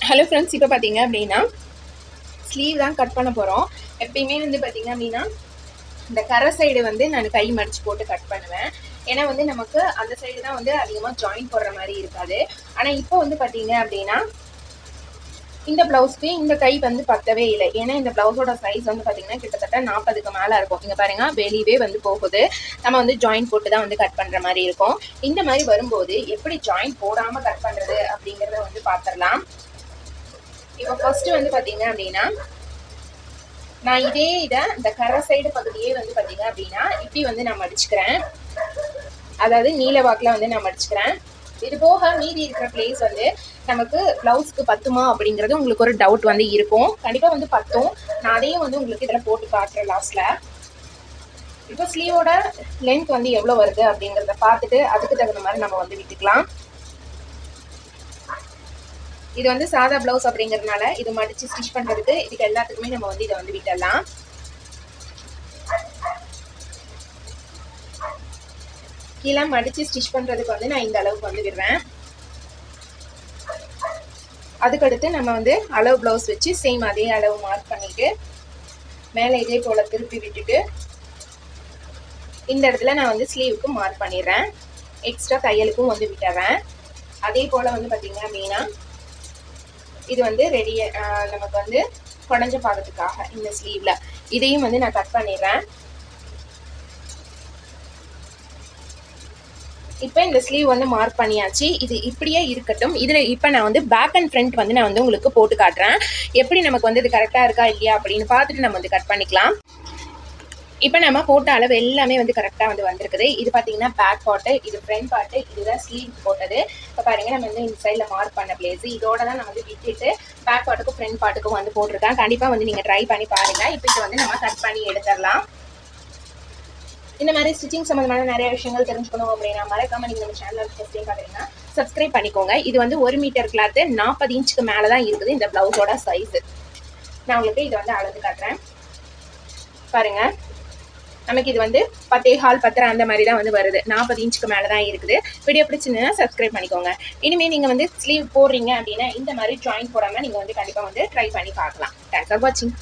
Hello friends, இப்போ பார்த்தீங்க அப்படின்னா ஸ்லீவ் தான் கட் பண்ண போகிறோம். எப்பயுமே வந்து பார்த்தீங்க அப்படின்னா இந்த கரை சைடு வந்து நான் கை மடிச்சு போட்டு கட் பண்ணுவேன். ஏன்னா வந்து நமக்கு அந்த சைடு தான் வந்து அதிகமாக ஜாயின் போடுற மாதிரி இருக்காது. ஆனால் இப்போ வந்து பார்த்தீங்க அப்படின்னா இந்த ப்ளவுஸ்க்கு இந்த கை வந்து பத்தவே இல்லை. ஏன்னா இந்த ப்ளவுஸோட சைஸ் வந்து பார்த்தீங்கன்னா கிட்டத்தட்ட 40க்கு மேலே இருக்கும். இங்கே பாருங்க, வெளியவே வந்து போகுது. நம்ம வந்து ஜாயின் போட்டு தான் வந்து கட் பண்ணுற மாதிரி இருக்கும். இந்த மாதிரி வரும்போது எப்படி ஜாயின் போடாமல் கட் பண்ணுறது அப்படிங்கிறத வந்து பார்த்துடலாம். இப்போ ஃபர்ஸ்ட் வந்து பார்த்தீங்க அப்படின்னா நான் இதை இந்த கரை சைடு பகுதியே வந்து பார்த்தீங்க அப்படின்னா இப்படி வந்து நான் மடிச்சுக்கிறேன். அதாவது நீல வாக்கில் வந்து நான் மடிச்சுக்கிறேன். இது போக மீதி இருக்கிற பிளேஸ் வந்து நமக்கு ப்ளவுஸ்க்கு பத்துமா அப்படிங்கிறது உங்களுக்கு ஒரு டவுட் வந்து இருக்கும். கண்டிப்பாக வந்து பத்தும். நான் அதையும் வந்து உங்களுக்கு இதில் போட்டு காட்டுறேன் லாஸ்ட்ல. இப்போ ஸ்லீவோட லென்த் வந்து எவ்வளோ வருது அப்படிங்கிறத பார்த்துட்டு அதுக்கு தகுந்த மாதிரி நம்ம வந்து விட்டுக்கலாம். இது வந்து சாதா பிளவுஸ் அப்படிங்கிறதுனால இது மடிச்சு ஸ்டிச் பண்றதுக்கு இதுக்கு எல்லாத்துக்குமே நம்ம வந்து இதை வந்து விட்டுடலாம். கீழே மடிச்சு ஸ்டிச் பண்றதுக்கு வந்து நான் இந்த அளவுக்கு வந்து விடுறேன். அதுக்கடுத்து நம்ம வந்து அளவு பிளவுஸ் வச்சு சேம் அதே அளவு மார்க் பண்ணிட்டு மேலே இதே போல திருப்பி விட்டுட்டு இந்த இடத்துல நான் வந்து ஸ்லீவுக்கு மார்க் பண்ணிடுறேன். எக்ஸ்ட்ரா தையலுக்கும் வந்து விட்டுறேன். அதே போல வந்து பார்த்தீங்க அப்படின்னா இது வந்து ரெடி நமக்கு வந்து குடஞ்ச பாகத்துக்காக இந்த ஸ்லீவ்ல இதையும் வந்து நான் கட் பண்ணிடுறேன். இப்போ இந்த ஸ்லீவ் வந்து மார்க் பண்ணியாச்சு. இது இப்படியே இருக்கட்டும். இதில் இப்போ நான் வந்து பேக் அண்ட் ஃப்ரண்ட் வந்து நான் வந்து உங்களுக்கு போட்டு காட்டுறேன். எப்படி நமக்கு வந்து இது கரெக்டாக இருக்கா இல்லையா அப்படின்னு பார்த்துட்டு நம்ம வந்து கட் பண்ணிக்கலாம். இப்போ நம்ம போட்ட அளவு எல்லாமே வந்து கரெக்டாக வந்து வந்திருக்குது. இது பார்த்தீங்கன்னா பேக் பார்ட்டு, இது ஃப்ரண்ட் பார்ட்டு, இதுதான் ஸ்லீவ் போட்டது. இப்போ பாருங்க, நம்ம வந்து இந்த சைடில் மார்க் பண்ண பிளேஸ் இதோட தான் நான் வந்து விட்டுட்டு பேக் பார்ட்டுக்கும் ஃப்ரண்ட் பார்ட்டுக்கும் வந்து போட்டிருக்கேன். கண்டிப்பாக வந்து நீங்கள் ட்ரை பண்ணி பாருங்கள். இப்போ இதை வந்து நம்ம கட் பண்ணி எடுத்துடலாம். இந்த மாதிரி ஸ்டிச்சிங் சம்மந்தமான நிறைய விஷயங்கள் தெரிஞ்சுக்கணும் அப்படின்னா மறக்காம நீங்கள் நம்ம சேனல் ஃபர்ஸ்ட் டைம் பார்க்குறீங்கன்னா சப்ஸ்கிரைப் பண்ணிக்கோங்க. இது வந்து 1 மீட்டர் கிளாத்து 40 இன்ச்சுக்கு மேலே தான் இருக்குது இந்த ப்ளவுஸோட சைஸு. நான் உங்களுக்கு இதை வந்து அளந்து காட்டுறேன். பாருங்க, நமக்கு இது வந்து 10.25 10 அந்த மாதிரி தான் வந்து வருது. 40 இன்ச்சுக்கு மேலே தான் இருக்குது. வீடியோ பிடிச்சிருந்ததுன்னா சப்ஸ்கிரைப் பண்ணிக்கோங்க. இனிமேல் நீங்கள் வந்து ஸ்லீவ் போடுறீங்க அப்படின்னா இந்த மாதிரி ஜாயின் போடாமல் நீங்கள் வந்து கண்டிப்பாக வந்து ட்ரை பண்ணி பார்க்கலாம். தேங்க்ஸ் ஃபார் வாட்சிங்.